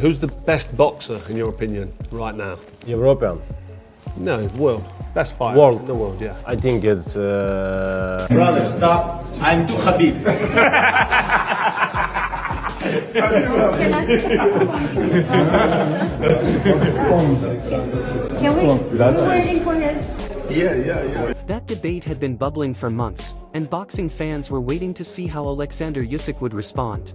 Who's the best boxer, in your opinion, right now? European. No, world. Best fighter World. in the world, yeah. I think it's... Brother, stop. I'm too Khabib. Can we waiting for his... Yeah. That debate had been bubbling for months, and boxing fans were waiting to see how Oleksandr Usyk would respond.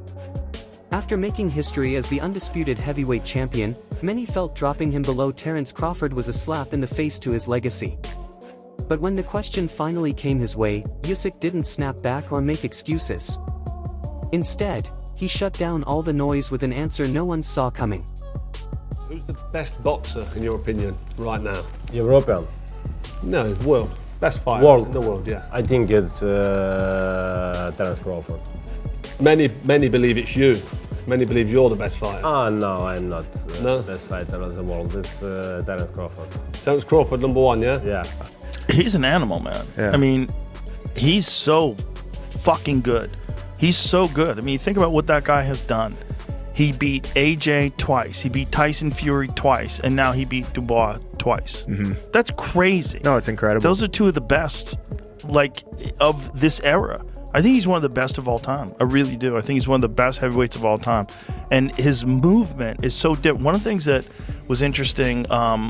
After making history as the undisputed heavyweight champion, many felt dropping him below Terence Crawford was a slap in the face to his legacy. But when the question finally came his way, Usyk didn't snap back or make excuses. Instead, he shut down all the noise with an answer no one saw coming. Who's the best boxer, in your opinion, right now? European. No, world. Best fighter World. in the world, yeah. I think it's Terence Crawford. Many believe it's you. Many believe you're the best fighter. No, I'm not No? the best fighter of the world. It's Terence Crawford. Terence Crawford, number one, yeah? Yeah. He's an animal, man. Yeah. I mean, he's so fucking good. He's so good. I mean, think about what that guy has done. He beat AJ twice. He beat Tyson Fury twice. And now he beat Dubois twice. Mm-hmm. That's crazy. No, it's incredible. Those are two of the best, like, of this era. I think he's one of the best of all time. I really do. I think he's one of the best heavyweights of all time. And his movement is so different. One of the things that was interesting, well,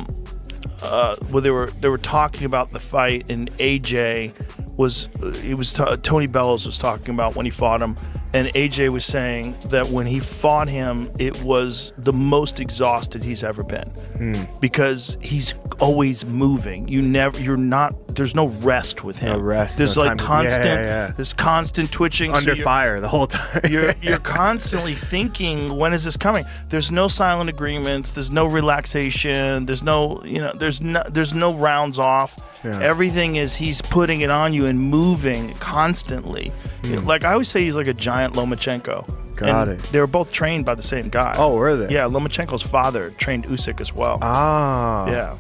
they were talking about the fight, and AJ was Tony Bellows was talking about when he fought him, and AJ was saying that when he fought him, it was the most exhausted he's ever been because he's always moving. There's no rest with him. No rest. There's no like time. constant. Yeah. There's constant twitching. Under so fire the whole time. you're constantly thinking, when is this coming? There's no silent agreements. There's no relaxation. There's no rounds off. Yeah. Everything is he's putting it on you and moving constantly. Like I always say, he's like a giant Lomachenko. Got And it. They were both trained by the same guy. Oh, were they? Yeah, Lomachenko's father trained Usyk as well. Ah. Yeah.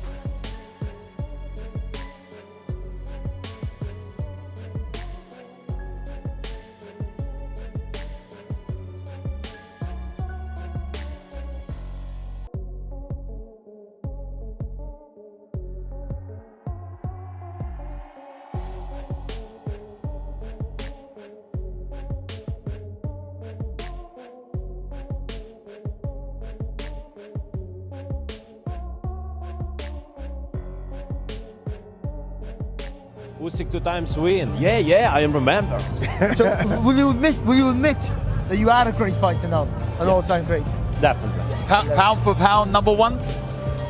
Usyk 2 times win. Yeah, I remember. So will you admit that you are a great fighter now, an all-time great? Definitely. Pound for pound, number one?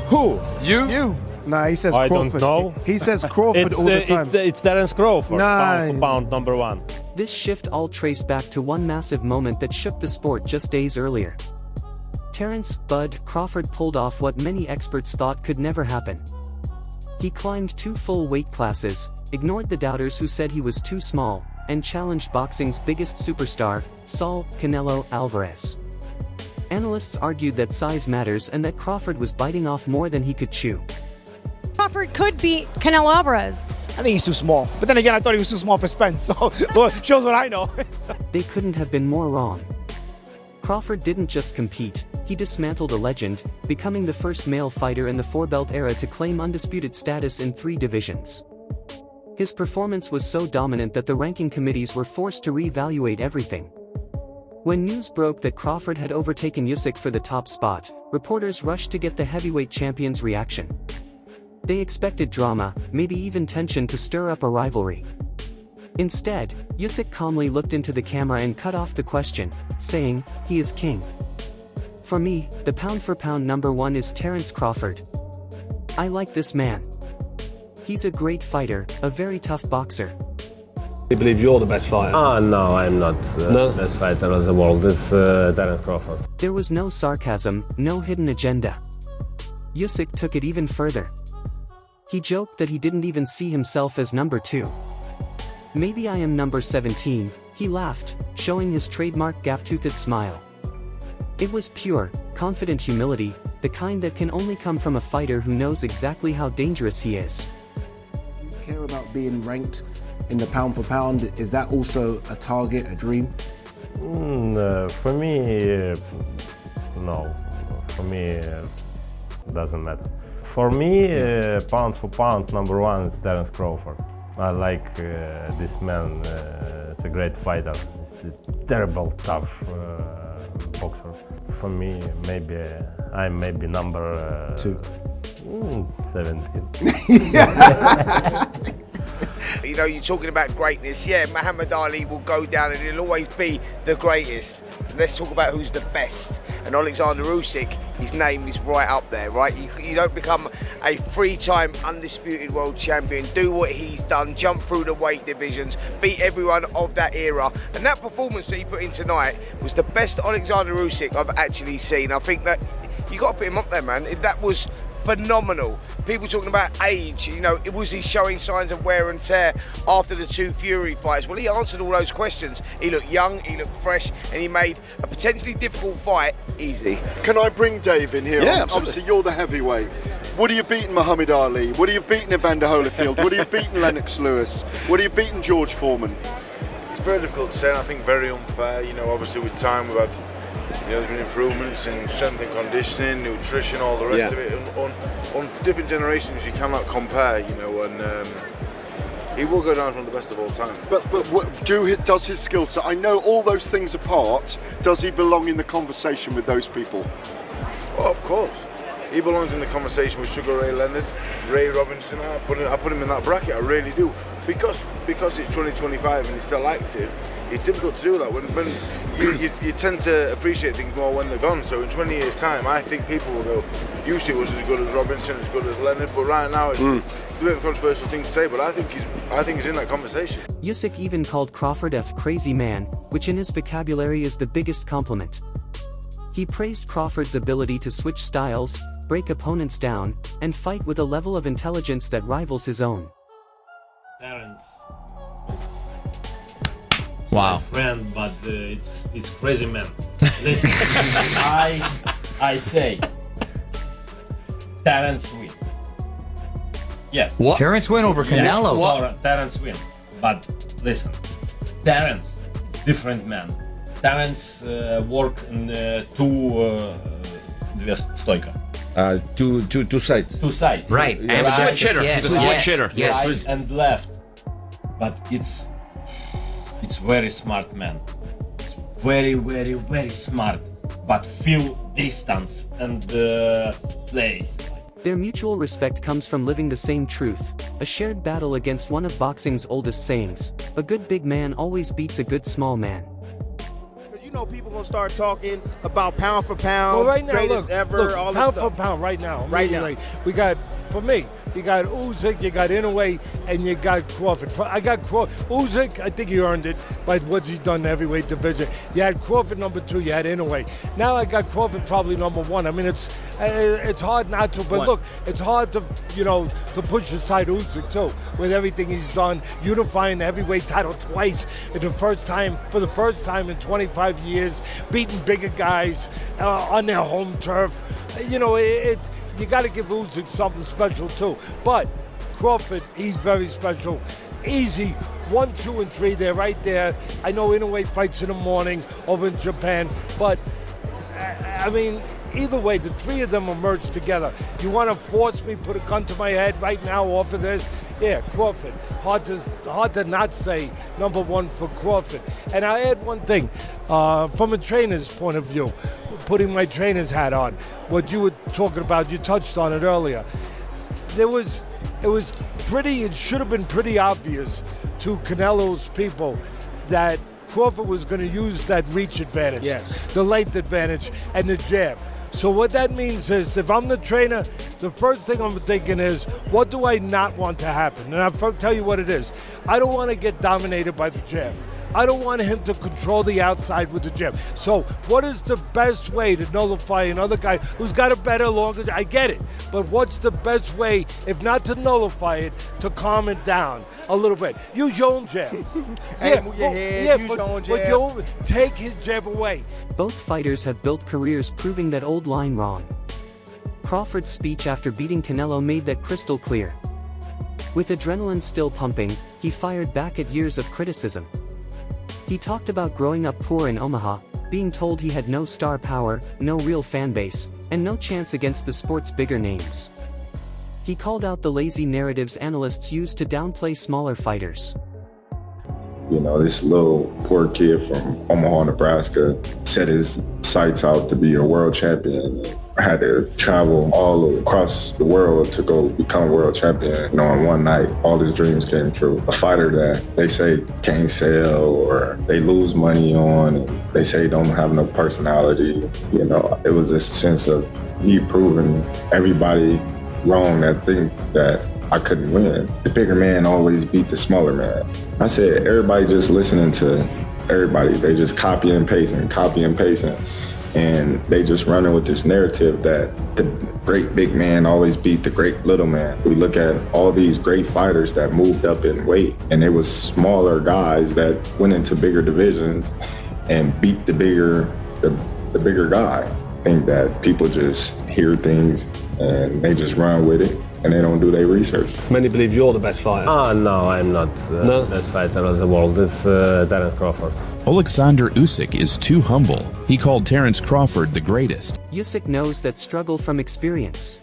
Who? You? Nah, he says I Crawford. don't know. He says Crawford all the time. It's Terence Crawford. Nah. Pound for pound, number one. This shift all traced back to one massive moment that shook the sport just days earlier. Terence "Bud" Crawford pulled off what many experts thought could never happen. He climbed 2 full weight classes, ignored the doubters who said he was too small, and challenged boxing's biggest superstar, Saul "Canelo" Alvarez. Analysts argued that size matters and that Crawford was biting off more than he could chew. Crawford could beat Canelo Alvarez. I think he's too small. But then again, I thought he was too small for Spence, so shows what I know. They couldn't have been more wrong. Crawford didn't just compete, he dismantled a legend, becoming the first male fighter in the 4-belt era to claim undisputed status in 3 divisions. His performance was so dominant that the ranking committees were forced to reevaluate everything. When news broke that Crawford had overtaken Usyk for the top spot, reporters rushed to get the heavyweight champion's reaction. They expected drama, maybe even tension to stir up a rivalry. Instead, Usyk calmly looked into the camera and cut off the question, saying, "He is king. For me, the pound-for-pound number one is Terence Crawford. I like this man. He's a great fighter, a very tough boxer." They believe you're the best fighter. No, I'm not No? the best fighter of the world. It's Terence Crawford. There was no sarcasm, no hidden agenda. Usyk took it even further. He joked that he didn't even see himself as number 2. "Maybe I am number 17, he laughed, showing his trademark gap-toothed smile. It was pure, confident humility, the kind that can only come from a fighter who knows exactly how dangerous he is. Do you care about being ranked in the pound for pound? Is that also a target, a dream? For me, no. for me, doesn't matter. For me, pound for pound, number one is Terence Crawford. I like this man. It's a great fighter. He's a terrible, tough boxer. For me, I'm maybe number 17. You know, you're talking about greatness. Yeah, Muhammad Ali will go down and he'll always be the greatest. Let's talk about who's the best. And Oleksandr Usyk, his name is right up there, right? You don't become a three-time undisputed world champion, do what he's done, jump through the weight divisions, beat everyone of that era. And that performance that he put in tonight was the best Oleksandr Usyk I've actually seen. I think that you got to put him up there, man. That was phenomenal. People talking about age, you know, was he showing signs of wear and tear after the two Fury fights? Well, he answered all those questions. He looked young, he looked fresh, and he made a potentially difficult fight easy. Can I bring Dave in here? Yeah, obviously you're the heavyweight. Would he have beaten Muhammad Ali? Would he have beaten Evander Holyfield? Would he have beaten Lennox Lewis? Would he have beaten George Foreman? It's very difficult to say, and I think very unfair. You know, obviously with time we've had, there's been improvements in strength and conditioning, nutrition, all the rest of it. And on different generations, you cannot compare, you know, and he will go down as one of the best of all time. But does his skill set, I know all those things apart, does he belong in the conversation with those people? Oh, of course. He belongs in the conversation with Sugar Ray Leonard, Ray Robinson. I put him in that bracket, I really do. Because it's 2025 and he's still active, it's difficult to do that. When you tend to appreciate things more when they're gone. So in 20 years' time, I think people will go, Usyk was as good as Robinson, as good as Leonard, but right now it's a bit of a controversial thing to say, but I think he's in that conversation. Usyk even called Crawford a crazy man, which in his vocabulary is the biggest compliment. He praised Crawford's ability to switch styles, break opponents down, and fight with a level of intelligence that rivals his own. Terence, wow, my friend, but it's crazy man. Listen, I say Terence win. Yes. What? Terence win over Canelo. Yes, Terence win. But listen, Terence is different man. Terence work in two stойка. Two sides. Two sides. Right. And right. switch hitter. Yes. Switch Yes. hitter. Yes. Right and left. But it's very smart man. It's very, very, very smart. But feel distance and plays. Their mutual respect comes from living the same truth, a shared battle against one of boxing's oldest sayings: a good big man always beats a good small man. You know, people gonna start talking about pound for pound. Well, right now, greatest look, ever, all this pound stuff. for pound, right now. Right now. We got, for me, you got Usyk, you got Inoue, and you got Crawford. I got Crawford. Usyk, I think he earned it by what he's done in the heavyweight division. You had Crawford number 2, you had Inoue. Now I got Crawford probably number 1. I mean, it's hard not to, but look, it's hard to, to push aside Usyk too, with everything he's done, unifying the heavyweight title twice for the first time in 25 years, beating bigger guys on their home turf. You got to give Usyk something special too. But Crawford, he's very special. Easy, 1, 2, and 3, they're right there. I know Inoue fights in the morning over in Japan, but I mean, either way, the 3 of them emerge together. You want to force me, put a gun to my head right now off of this? Yeah, Crawford. Hard to not say number 1 for Crawford. And I add one thing, from a trainer's point of view, putting my trainer's hat on, what you were talking about, you touched on it earlier. It should have been pretty obvious to Canelo's people that Crawford was going to use that reach advantage, the length advantage, and the jab. So what that means is, if I'm the trainer, the first thing I'm thinking is, what do I not want to happen? And I'll tell you what it is. I don't want to get dominated by the jab. I don't want him to control the outside with the jab. So what is the best way to nullify another guy who's got a better, longer, I get it, but what's the best way, if not to nullify it, to calm it down a little bit? Use your own jab. Move your head, use your own jab. But take his jab away. Both fighters have built careers proving that old line wrong. Crawford's speech after beating Canelo made that crystal clear. With adrenaline still pumping, he fired back at years of criticism. He talked about growing up poor in Omaha, being told he had no star power, no real fan base, and no chance against the sport's bigger names. He called out the lazy narratives analysts use to downplay smaller fighters. You know, this little poor kid from Omaha, Nebraska set his sights out to be a world champion. I had to travel all across the world to go become world champion. You know, in one night, all his dreams came true. A fighter that they say can't sell or they lose money on, and they say don't have no personality. You know, it was this sense of me proving everybody wrong that think that I couldn't win. The bigger man always beat the smaller man. I said, everybody just listening to everybody. They just copy and pasting. And they just running with this narrative that the great big man always beat the great little man. We look at all these great fighters that moved up in weight, and it was smaller guys that went into bigger divisions and beat the bigger guy. I think that people just hear things and they just run with it, and they don't do their research. Many believe you're the best fighter. No, I'm not the best fighter of the world. It's Terence Crawford. Oleksandr Usyk is too humble. He called Terence Crawford the greatest. Usyk knows that struggle from experience.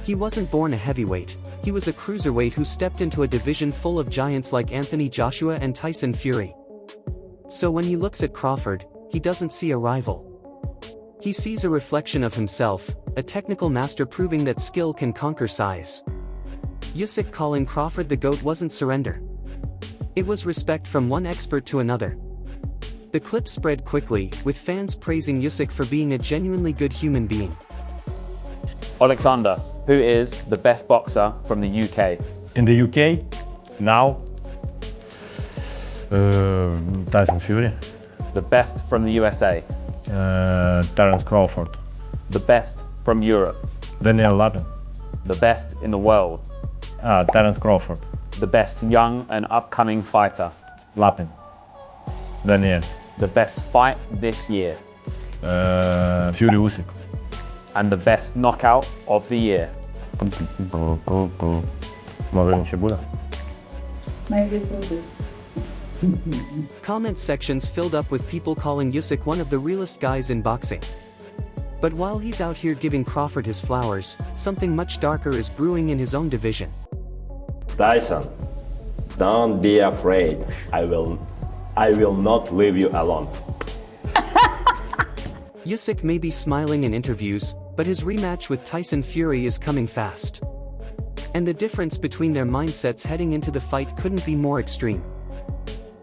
He wasn't born a heavyweight. He was a cruiserweight who stepped into a division full of giants like Anthony Joshua and Tyson Fury. So when he looks at Crawford, he doesn't see a rival. He sees a reflection of himself, a technical master proving that skill can conquer size. Usyk calling Crawford the GOAT wasn't surrender. It was respect from one expert to another. The clip spread quickly, with fans praising Usyk for being a genuinely good human being. Oleksandr, who is the best boxer from the UK? In the UK, now, Tyson Fury. The best from the USA? Terence Crawford. The best from Europe? Daniel Lapin. The best in the world? Terence Crawford. The best young and upcoming fighter? Lapin. Daniel. The best fight this year? Fury Usyk. And the best knockout of the year? Comment sections filled up with people calling Usyk one of the realest guys in boxing. But while he's out here giving Crawford his flowers, something much darker is brewing in his own division. Tyson, don't be afraid. I will not leave you alone. Usyk may be smiling in interviews, but his rematch with Tyson Fury is coming fast. And the difference between their mindsets heading into the fight couldn't be more extreme.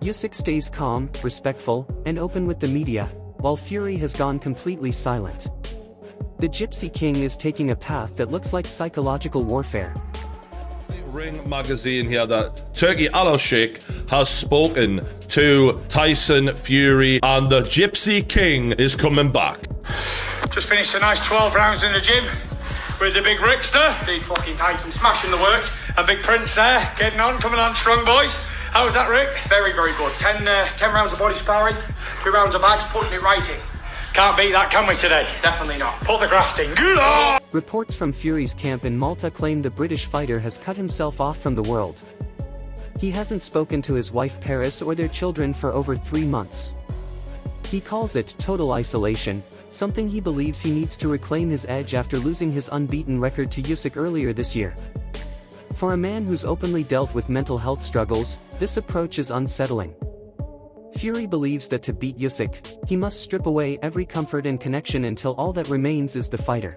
Usyk stays calm, respectful, and open with the media, while Fury has gone completely silent. The Gypsy King is taking a path that looks like psychological warfare. Ring magazine here that Turkey Usyk has spoken to Tyson Fury and the Gypsy King is coming back. Just finished a nice 12 rounds in the gym with the big Rickster. Big fucking Tyson smashing the work. And Big Prince there, getting on, coming on strong, boys. How was that, Rick? Very, very good. 10 rounds of body sparring, 2 rounds of bags, putting it right in. Can't beat that, can we, today? Definitely not. Put the graft in. Good on! Reports from Fury's camp in Malta claim the British fighter has cut himself off from the world. He hasn't spoken to his wife Paris or their children for over 3 months. He calls it total isolation, something he believes he needs to reclaim his edge after losing his unbeaten record to Usyk earlier this year. For a man who's openly dealt with mental health struggles, this approach is unsettling. Fury believes that to beat Usyk, he must strip away every comfort and connection until all that remains is the fighter.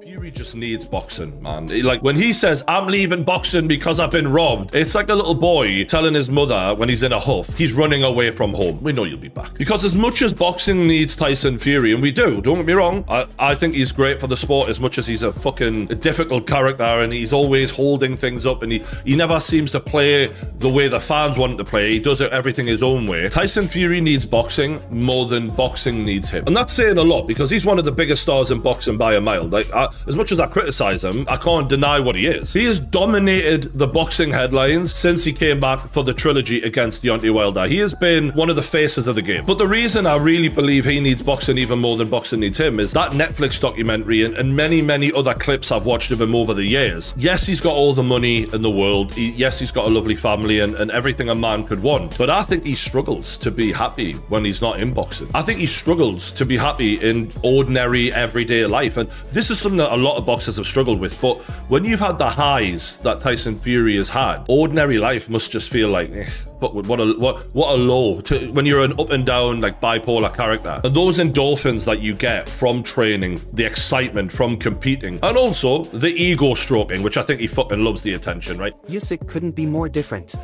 Fury just needs boxing, man. Like, when he says, I'm leaving boxing because I've been robbed, it's like a little boy telling his mother when he's in a huff, he's running away from home. We know you'll be back. Because as much as boxing needs Tyson Fury, and we do, don't get me wrong, I think he's great for the sport as much as he's a fucking difficult character and he's always holding things up and he never seems to play the way the fans want him to play. He does everything his own way. Tyson Fury needs boxing more than boxing needs him. And that's saying a lot because he's one of the biggest stars in boxing by a mile. Like, as much as I criticize him, I can't deny what he is. He has dominated the boxing headlines since he came back for the trilogy against Deontay Wilder. He has been one of the faces of the game. But the reason I really believe he needs boxing even more than boxing needs him is that Netflix documentary and many, many other clips I've watched of him over the years. Yes, he's got all the money in the world. Yes, he's got a lovely family and everything a man could want. But I think he struggles to be happy when he's not in boxing. I think he struggles to be happy in ordinary, everyday life. And this is something that a lot of boxers have struggled with. But when you've had the highs that Tyson Fury has had, ordinary life must just feel like, what a low. When you're an up and down, like bipolar character. And those endorphins that you get from training, the excitement from competing, and also the ego stroking, which I think he fucking loves the attention, right? Usyk couldn't be more different.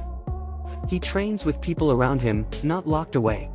He trains with people around him, not locked away.